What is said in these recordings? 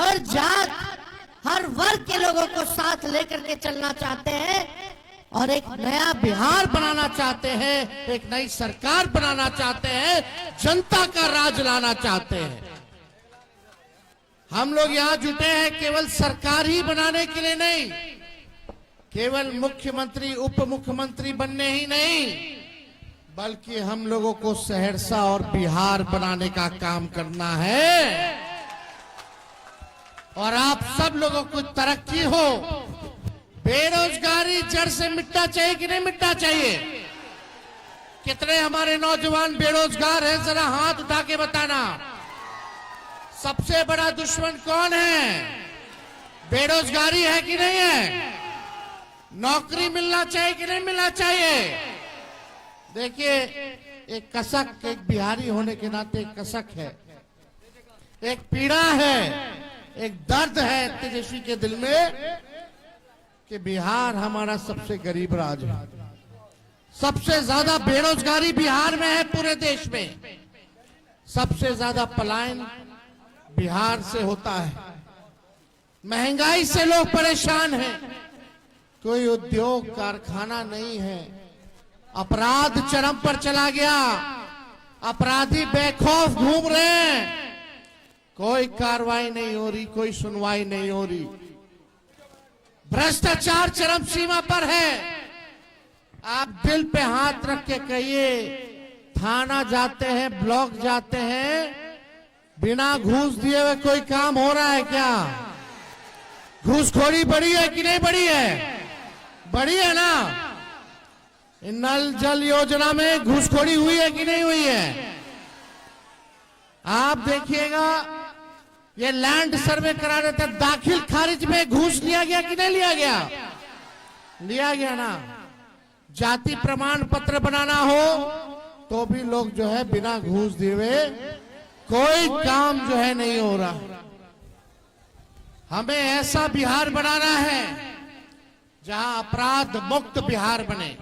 हर जात, हर वर्ग के लोगों को साथ लेकर के चलना चाहते हैं और एक नया बिहार बनाना चाहते हैं, एक नई सरकार बनाना चाहते हैं, जनता का राज लाना चाहते हैं। हम लोग यहां जुटे हैं केवल सरकार ही बनाने के लिए नहीं, केवल मुख्यमंत्री उप मुख्यमंत्री बनने ही नहीं, बल्कि हम लोगों को सहरसा और बिहार बनाने का काम करना है। और आप सब लोगों को तरक्की हो, बेरोजगारी जड़ से मिटना चाहिए कि नहीं मिटना चाहिए? कितने हमारे नौजवान बेरोजगार हैं, जरा हाथ उठा के बताना। सबसे बड़ा दुश्मन कौन है? बेरोजगारी है कि नहीं है? नौकरी मिलना चाहिए कि नहीं मिलना चाहिए? देखिए, एक कसक, एक बिहारी होने के नाते एक कसक है, एक पीड़ा है, एक दर्द है तेजस्वी के दिल में कि बिहार हमारा सबसे गरीब राज्य है। सबसे ज्यादा बेरोजगारी बिहार में है पूरे देश में। सबसे ज्यादा पलायन बिहार से होता है। महंगाई से लोग परेशान हैं, कोई उद्योग कारखाना नहीं है। अपराध चरम पर चला गया, अपराधी बेखौफ घूम रहे हैं, कोई कार्रवाई नहीं हो रही, कोई सुनवाई नहीं हो रही। भ्रष्टाचार चरम सीमा पर है। आप दिल पे हाथ रख के कहिए, थाना जाते हैं, ब्लॉक जाते हैं, बिना घूस दिए हुए कोई काम हो रहा है क्या? घूसखोरी बढ़ी है कि नहीं बढ़ी है? बढ़ी है ना? नल जल योजना में घूसखोरी हुई है कि नहीं हुई है? आप देखिएगा, ये लैंड सर्वे करा रहे थे, दाखिल खारिज में घूस लिया गया कि नहीं लिया गया? लिया गया ना। जाति प्रमाण पत्र बनाना हो तो भी लोग जो है बिना घूस दिए हुए कोई काम जो है नहीं हो रहा। हमें ऐसा बिहार बनाना है जहां अपराध मुक्त बिहार बने,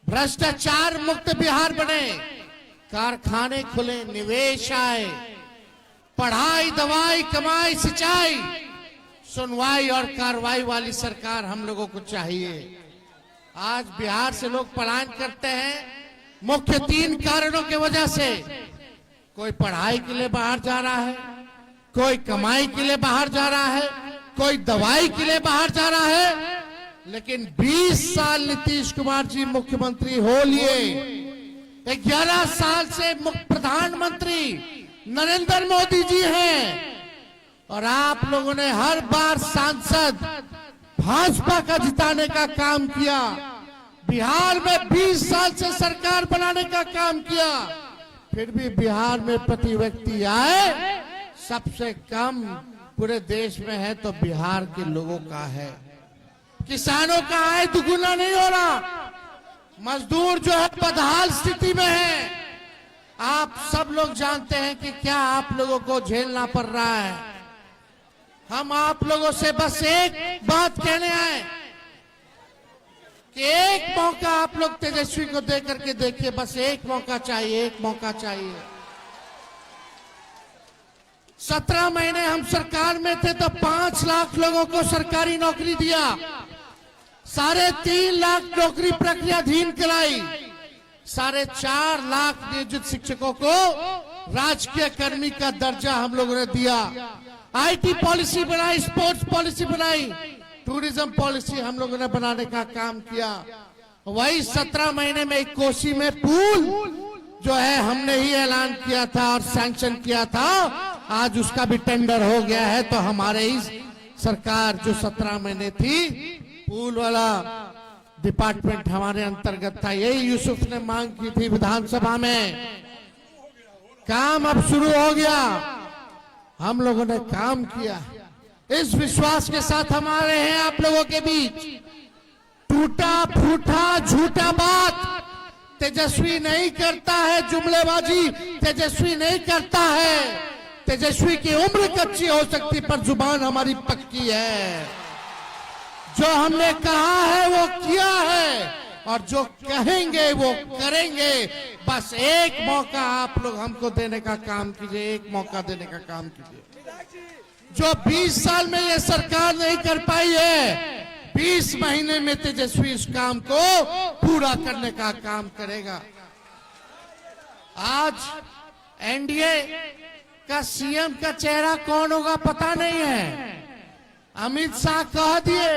भ्रष्टाचार मुक्त बिहार बने, कारखाने खुले, निवेश आए, पढ़ाई, दवाई, कमाई, सिंचाई, सुनवाई और कार्रवाई वाली सरकार हम लोगों को चाहिए। आज बिहार से लोग पलायन करते हैं मुख्य 3 कारणों की वजह से। कोई पढ़ाई के लिए बाहर जा रहा है, कोई कमाई के लिए बाहर जा रहा है, कोई दवाई के लिए बाहर जा रहा है। लेकिन 20 साल नीतीश कुमार जी मुख्यमंत्री हो लिए, 11 साल से प्रधानमंत्री नरेंद्र मोदी जी हैं, और आप लोगों ने हर बार सांसद भाजपा का जिताने का काम किया। बिहार में 20 साल से सरकार बनाने का काम किया, फिर भी बिहार में प्रति व्यक्ति आय सबसे कम पूरे देश में है तो बिहार के लोगों का है। किसानों का आय दुगुना नहीं हो रहा, मजदूर जो है बदहाल स्थिति में है। आप सब लोग जानते हैं कि क्या आप लोगों को झेलना पड़ रहा है। हम आप लोगों से बस एक बात कहने आए कि एक मौका आप लोग तेजस्वी को दे करके देखिए, बस एक मौका चाहिए, एक मौका चाहिए। 17 महीने हम सरकार में थे तो 5 लाख लोगों को सरकारी नौकरी दिया, 3.5 लाख नौकरी प्रक्रियाधीन कराई, 4.5 लाख नियोजित शिक्षकों को राजकीय कर्मी का दर्जा हम लोगों ने दिया। आईटी पॉलिसी बनाई, स्पोर्ट्स पॉलिसी बनाई, टूरिज्म पॉलिसी हम लोगों ने बनाने का काम किया। वही 17 महीने में एक कोसी में पुल जो है हमने ही ऐलान किया था और सैंक्शन किया था, आज उसका भी टेंडर हो गया है। तो हमारे ही सरकार जो 17 महीने थी, पुल वाला डिपार्टमेंट हमारे अंतर्गत था, यही यूसुफ ने मांग की थी विधानसभा में। काम अब शुरू हो गया, हम लोगों ने काम किया। इस विश्वास के साथ हम आ रहे हैं आप लोगों के बीच। टूटा फूटा झूठा बात तेजस्वी नहीं करता है, जुमलेबाजी तेजस्वी नहीं करता है। तेजस्वी की उम्र कच्ची हो सकती पर जुबान हमारी पक्की है। जो हमने कहा है वो किया है और जो कहेंगे वो करेंगे। बस एक मौका आप लोग हमको देने का काम कीजिए, एक मौका देने का काम कीजिए। जो 20 साल में ये सरकार नहीं कर पाई है, 20 महीने में तेजस्वी इस काम को पूरा करने का काम करेगा। आज एनडीए का सीएम का चेहरा कौन होगा पता नहीं है। अमित शाह कह दिए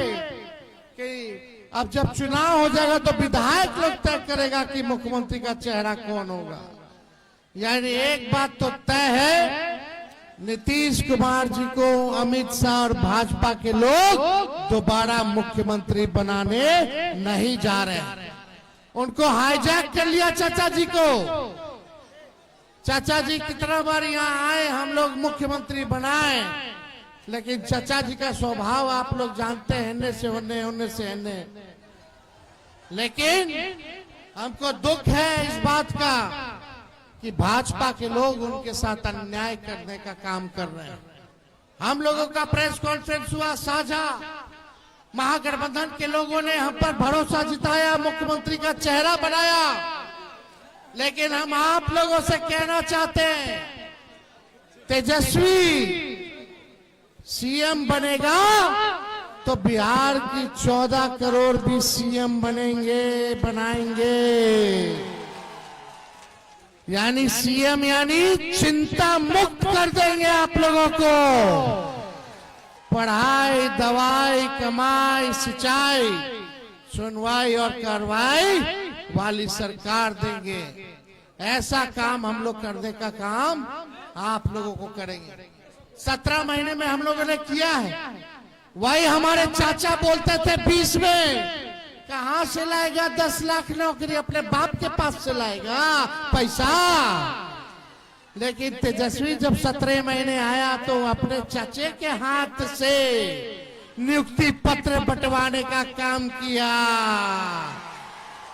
कि अब जब चुनाव हो जाएगा तो विधायक लोग तय करेगा कि मुख्यमंत्री का चेहरा कौन होगा। यानी एक बात तो तय है, नीतीश कुमार जी को अमित शाह और भाजपा के लोग दोबारा मुख्यमंत्री बनाने नहीं जा रहे। उनको हाईजैक कर लिया चाचा जी को। चाचा जी कितना बार यहाँ आए, हम लोग मुख्यमंत्री बनाए, लेकिन चाचा जी का स्वभाव आप लोग जानते हैं, हिन्ने से होने, होने से हिन्ने। लेकिन हमको दुख है इस बात का कि भाजपा के लोग उनके साथ अन्याय करने का काम कर रहे हैं। हम लोगों का प्रेस कॉन्फ्रेंस हुआ साझा, महागठबंधन के लोगों ने हम पर भरोसा जिताया, मुख्यमंत्री का चेहरा बनाया। लेकिन हम आप लोगों से कहना चाहते हैं, तेजस्वी सीएम बनेगा तो बिहार की 14 करोड़ भी सीएम बनाएंगे। यानी सीएम यानी चिंता मुक्त कर देंगे आप लोगों को। पढ़ाई, दवाई, कमाई, सिंचाई, सुनवाई और कार्रवाई वाली सरकार देंगे। ऐसा काम हम लोग करने का काम आप लोगों को करेंगे। 17 महीने में हम लोगों ने किया है। वही हमारे चाचा बोलते थे 20 में, कहां से लाएगा 10 लाख नौकरी, अपने बाप के पास से लाएगा पैसा। लेकिन तेजस्वी जब 17 महीने आया तो अपने चाचे के हाथ से नियुक्ति पत्र बंटवाने का काम किया।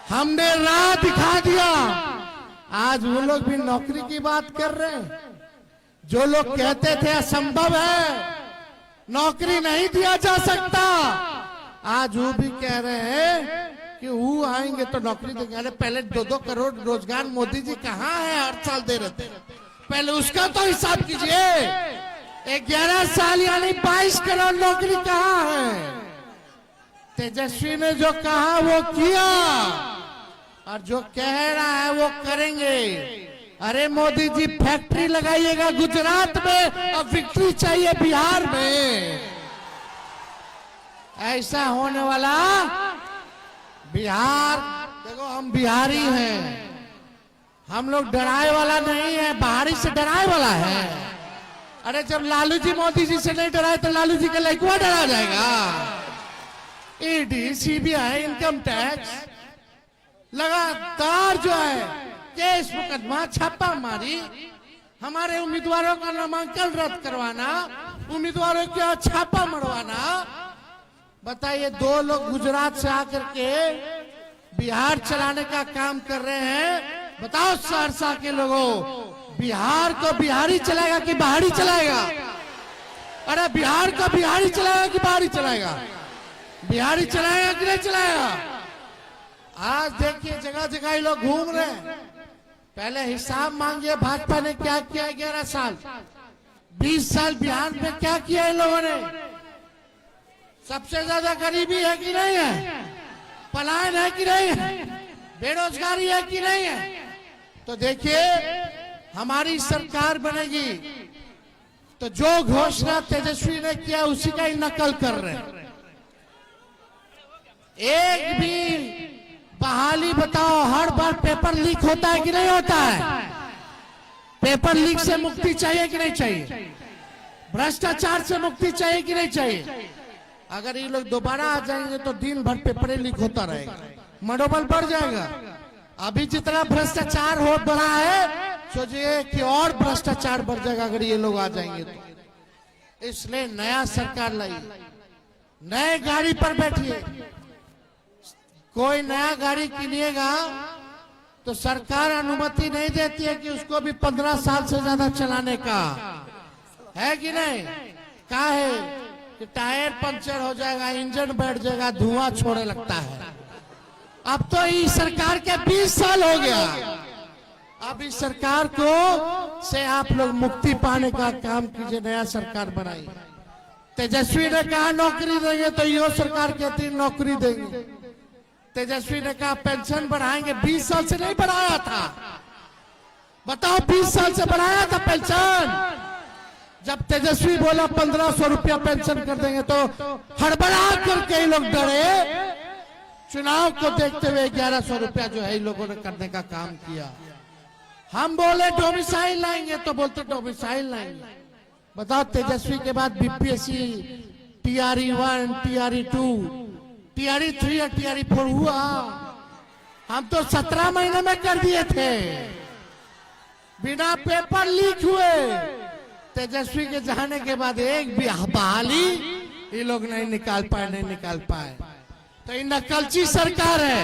हमने राह दिखा दिया। आज वो लोग भी नौकरी की बात कर रहे हैं। जो लोग कहते थे असंभव है, नौकरी नहीं दिया जा सकता, आज वो भी कह रहे हैं कि वो आएंगे तो नौकरी देंगे। अरे पहले 2-2 करोड़ रोजगार मोदी जी कहाँ है, हर साल दे रहे थे, पहले उसका तो हिसाब कीजिए। 11 साल यानी 22 करोड़ नौकरी कहाँ है। तेजस्वी ने जो कहा वो किया और जो कह रहा है वो करेंगे। अरे मोदी जी फैक्ट्री लगाइएगा गुजरात में और विक्ट्री चाहिए बिहार में। ऐसा होने वाला बिहार, देखो हम बिहारी हैं, हम लोग डराए वाला नहीं है, बाहरी से डराए वाला है। अरे जब लालू जी मोदी जी से नहीं डराए तो लालू जी का लड़का डरा जाएगा। ईडी, सीबीआई, इनकम टैक्स लगातार जो है केस मुकदमा, छापा मारी, हमारे उम्मीदवारों का नामांकन रद्द करवाना, उम्मीदवारों के छापा मरवाना। बताइए, 2 लोग गुजरात से आकर के बिहार चलाने का काम कर रहे हैं। बताओ सहरसा के लोगों, बिहार को बिहारी चलाएगा कि बाहरी चलाएगा? अरे बिहार को बिहारी चलाएगा कि बाहरी चलाएगा? बिहारी चलाएगा कि नहीं चलाएगा? आज देखिए जगह जगह ये लोग घूम रहे हैं। पहले हिसाब मांगिए, भाजपा ने क्या किया 11 साल, 20 साल बिहार में क्या किया इन लोगों ने? सबसे ज्यादा गरीबी है कि नहीं है? पलायन है कि नहीं है? बेरोजगारी है कि नहीं है? तो देखिए, हमारी सरकार बनेगी तो जो घोषणा तेजस्वी ने किया उसी का ही नकल कर रहे हैं। एक भी बहाली बताओ, हर बार पेपर लीक होता है कि नहीं होता है? पेपर लीक से मुक्ति चाहिए कि नहीं चाहिए? भ्रष्टाचार से मुक्ति चाहिए कि नहीं चाहिए? अगर ये लोग दोबारा आ जाएंगे तो दिन भर पेपर लीक होता रहेगा, मनोबल बढ़ जाएगा। अभी जितना भ्रष्टाचार हो बढ़ा है, सोचिए कि और भ्रष्टाचार बढ़ जाएगा अगर ये लोग आ जाएंगे तो। इसलिए नया सरकार लाइए, नए गाड़ी पर बैठिए। कोई नया गाड़ी किनिएगा तो सरकार अनुमति नहीं देती है कि उसको भी 15 साल से ज्यादा चलाने का, है कि नहीं? क्या है कि टायर पंचर हो जाएगा, इंजन बैठ जाएगा, धुआं छोड़ने लगता है। अब तो इस सरकार के 20 साल हो गया। अब इस सरकार को से आप लोग मुक्ति पाने का काम कीजिए, नया सरकार बनाइए। तेजस्वी ने कहा नौकरी देंगे, तो यो सरकार कहती नौकरी देंगे। तेजस्वी ने कहा पेंशन बढ़ाएंगे, 20 साल से नहीं बढ़ाया था। बताओ, 20 साल से बढ़ाया था पेंशन। जब तेजस्वी बोला 1500 रुपया पेंशन कर देंगे, तो हड़बड़ा कर कई लोग डरे। चुनाव को देखते हुए 1100 रुपया जो है इन लोगों ने करने का काम किया। हम बोले डोमिसाइल लाएंगे, तो बोलते डोमिसाइल लाएंगे। बताओ, तेजस्वी के बाद बीपीएससी TRE 1, TRE 2, TRE 3 और TRE 4 हुआ। हम तो 17 महीने में कर दिए थे, बिना पेपर लीक हुए। तेजस्वी के जाने के बाद एक भी बहाली ये लोग नहीं निकाल पाए। तो ये नकलची सरकार है।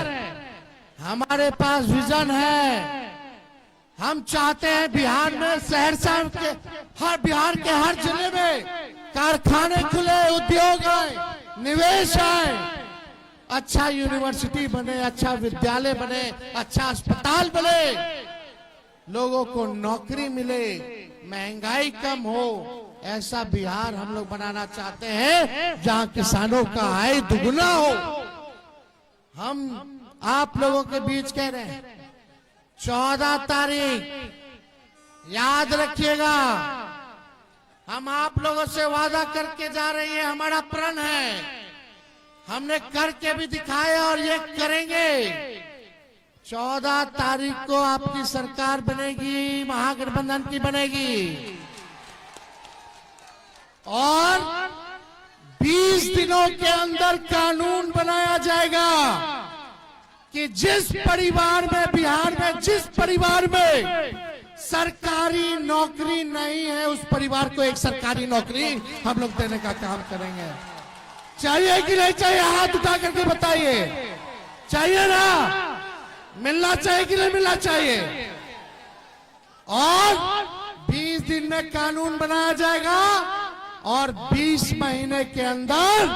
हमारे पास विजन है। हम चाहते हैं बिहार में, सहरसा के बिहार के हर जिले में कारखाने खुले, उद्योग आए, निवेश आए, अच्छा यूनिवर्सिटी बने, अच्छा विद्यालय बने, अच्छा अस्पताल बने, लोगों को नौकरी मिले, महंगाई कम हो। ऐसा बिहार हम लोग बनाना चाहते हैं जहां किसानों का आय दुगुना हो। हम आप लोगों के बीच कह रहे हैं 14 तारीख याद रखिएगा। हम आप लोगों से वादा करके जा रहे हैं, हमारा प्रण है, हमने करके भी दिखाया और ये करेंगे। 14 तारीख को आपकी सरकार बनेगी, महागठबंधन की बनेगी, और 20 दिनों के अंदर कानून बनाया जाएगा कि जिस परिवार में, बिहार में जिस परिवार में सरकारी नौकरी नहीं है, उस परिवार को एक सरकारी नौकरी हम लोग देने का काम करेंगे। चाहिए कि नहीं चाहिए? हाथ उठा करके बताइए। चाहिए ना? मिलना चाहिए कि नहीं मिलना चाहिए? और 20 दिन में कानून बनाया जाएगा और 20 महीने के अंदर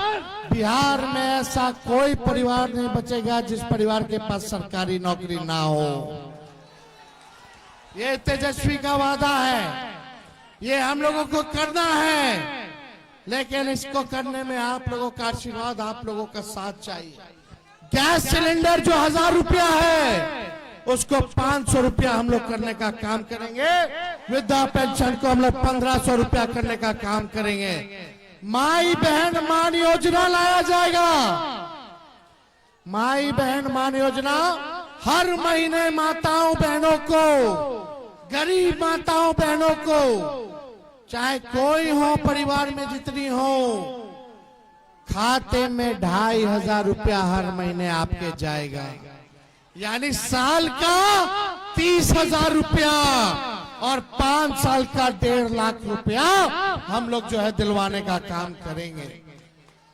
बिहार में ऐसा कोई परिवार नहीं बचेगा जिस परिवार के पास सरकारी नौकरी ना हो। ये तेजस्वी का वादा है, ये हम लोगों को करना है, लेकिन इसको करने में आप लोगों का आशीर्वाद, आप लोगों का साथ चाहिए। गैस सिलेंडर जो 1000 रुपया है, उसको 500 रुपया हम लोग करने का काम करेंगे। वृद्धा पेंशन को हम लोग 1500 रुपया करने का काम करेंगे। माई बहन मान योजना लाया जाएगा। माई बहन मान योजना हर महीने माताओं बहनों को, गरीब माताओं बहनों को, चाहे कोई हो परिवार में जितनी हो, खाते में 2500 रुपया हर महीने आपके जाएगा। यानी साल का 30,000 रुपया और 5 साल का 1.5 लाख रुपया हम लोग जो है दिलवाने का काम करेंगे।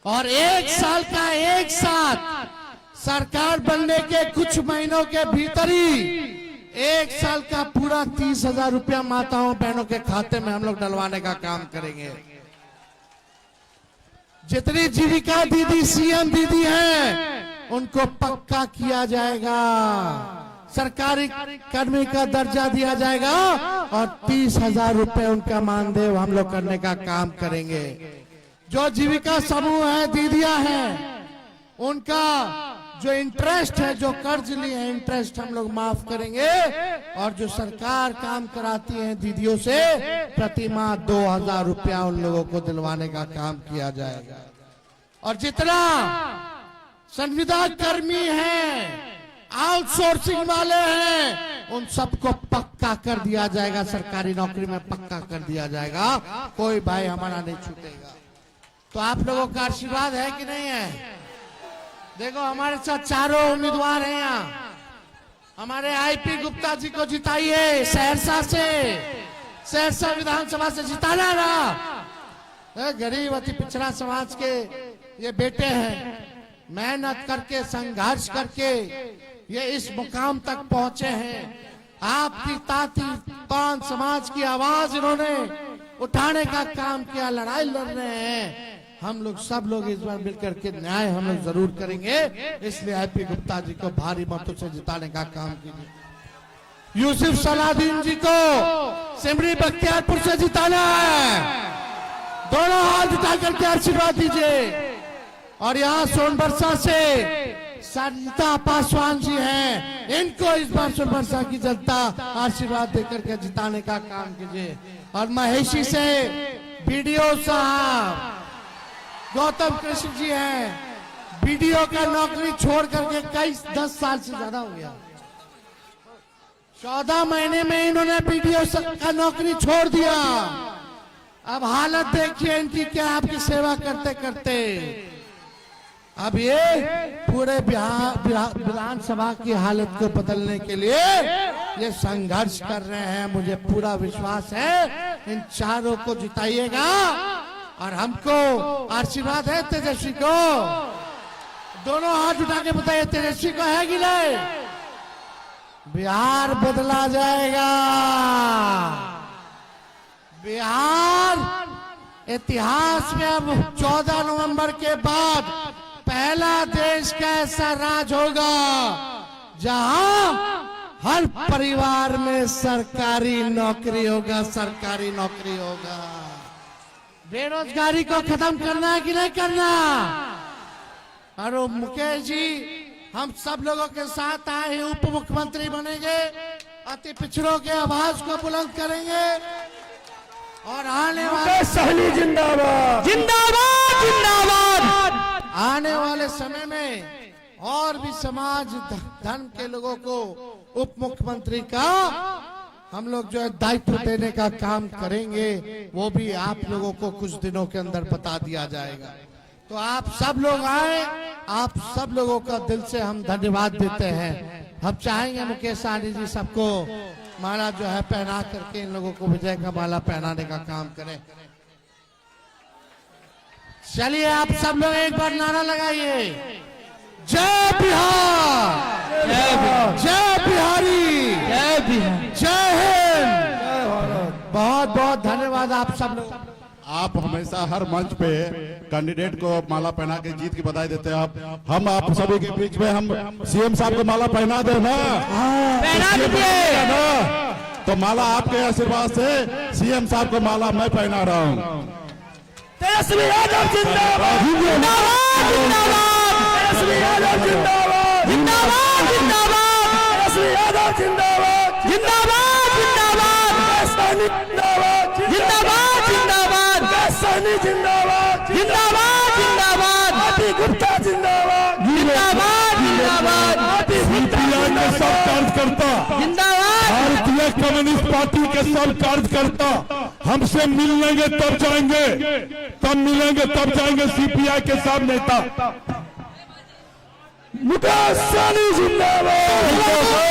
और 1 साल का एक साथ सरकार बनने के कुछ महीनों के भीतर ही 1 साल का पूरा 30,000 रुपया माताओं बहनों के खाते में हम लोग डलवाने का काम करेंगे। जितनी जीविका दीदी, सीएम दीदी हैं, उनको पक्का किया जाएगा, सरकारी कर्मी का दर्जा दिया जाएगा और 30,000 रुपए उनका मानदेय हम लोग करने का काम करेंगे। जो जीविका समूह है, दीदियां हैं, उनका जो इंटरेस्ट है, जो कर्ज लिए हैं, इंटरेस्ट हम लोग माफ करेंगे। और जो सरकार काम कराती है दीदियों से, प्रति माह 2000 रुपया उन लोगों को दिलवाने का काम किया जाएगा। और जितना संविदा कर्मी हैं, आउटसोर्सिंग वाले हैं, उन सबको पक्का कर दिया जाएगा, सरकारी नौकरी में पक्का कर दिया जाएगा। कोई भाई हमारा नहीं छूटेगा। तो आप लोगों का आशीर्वाद है कि नहीं है? देखो, हमारे साथ चारों उम्मीदवार हैं यहाँ। हमारे आईपी गुप्ता जी को जिताइए सहरसा से, सहरसा विधानसभा से जिताना ना। गरीब अति पिछड़ा समाज के ये बेटे हैं, मेहनत करके, संघर्ष करके ये इस मुकाम तक पहुंचे हैं। आपकी ताती पान समाज की आवाज इन्होंने उठाने का काम किया, लड़ाई लड़ रहे हैं। हम लोग सब लोग इस बार मिलकर के न्याय हम लोग जरूर करेंगे। इसलिए आईपी गुप्ता जी को भारी मतों से जिताने का काम कीजिए। यूसुफ सलाउद्दीन जी को सिमरी बख्तियारपुर से जिताना है। दोनों हाथ उठा करके आशीर्वाद दीजिए। और यहाँ सोनबरसा से संता पासवान जी हैं, इनको इस बार सोनबरसा की जनता आशीर्वाद देकर के जिताने का काम कीजिए। और महेशी से बीडीओ साहब गौतम कृष्ण जी हैं, बीडीओ का नौकरी छोड़ करके कई 10 साल से ज्यादा हो गया, 14 महीने में इन्होंने बीडीओ का नौकरी छोड़ दिया। अब हालत देखिए इनकी क्या, आपकी सेवा करते करते। अब ये पूरे बिहार विधानसभा की हालत को बदलने के लिए ये संघर्ष कर रहे हैं। मुझे पूरा विश्वास है इन चारों को जिताइएगा। और हमको आशीर्वाद है तेजस्वी को, दोनों हाथ उठा के बताइए तेजस्वी को है कि नहीं? बिहार बदला जाएगा। बिहार इतिहास में अब 14 नवंबर के बाद पहला देश का ऐसा राज होगा जहां हर परिवार में सरकारी नौकरी होगा, सरकारी नौकरी होगा। बेरोजगारी को खत्म करना है कि नहीं करना? और मुकेश जी, हम सब लोगों के साथ आए उप मुख्यमंत्री बनेंगे, अति पिछड़ों के आवाज को बुलंद करेंगे और आने वाले सहनी जिंदाबाद जिंदाबाद जिंदाबाद। आने वाले समय में और भी समाज धर्म के लोगों को उप मुख्यमंत्री का हम लोग जो है दायित्व देने का काम करेंगे, वो भी आप लोगों को कुछ दिनों के अंदर बता दिया जाएगा। तो आप सब लोग आए, आप सब लोगों का दिल से हम धन्यवाद देते हैं। हम चाहेंगे मुकेश सहनी जी सबको माला जो है पहना करके इन लोगों को विजय का माला पहनाने का काम करें। चलिए आप सब लोग एक बार नारा लगाइए, जय बिहार, जय बिहारी, जय बिहार, जय हिंद। बहुत बहुत धन्यवाद आप सब लोग। आप हमेशा हर मंच पे कैंडिडेट को माला पहना के जीत की बधाई देते हैं। हम आप सभी के बीच में हम सीएम साहब को माला पहना दे ना, पहना दीजिए ना, तो माला आपके आशीर्वाद से सीएम साहब को माला मैं पहना रहा हूँ। तेजस्वी यादव जिंदाबाद जिंदाबाद जिंदाबाद, तेजस्वी यादव जिंदाबाद जिंदाबाद जिंदाबाद, तेजस्वी यादव जिंदाबाद जिंदाबाद जिंदाबाद, सहनी जिंदाबाद जिंदाबाद जिंदाबाद, सहनी जिंदाबाद जिंदाबाद जिंदाबाद, आदि गुप्ता जिंदाबाद जिंदाबाद जिंदाबाद, सीपीआई के सब कार्यकर्ता, जिंदाबाद, भारतीय कम्युनिस्ट पार्टी के सब कार्यकर्ता हमसे मिल लेंगे तब जाएंगे, तब मिलेंगे तब जाएंगे। सीपीआई के सब नेता मुकेश सहनी जिंदाबाद।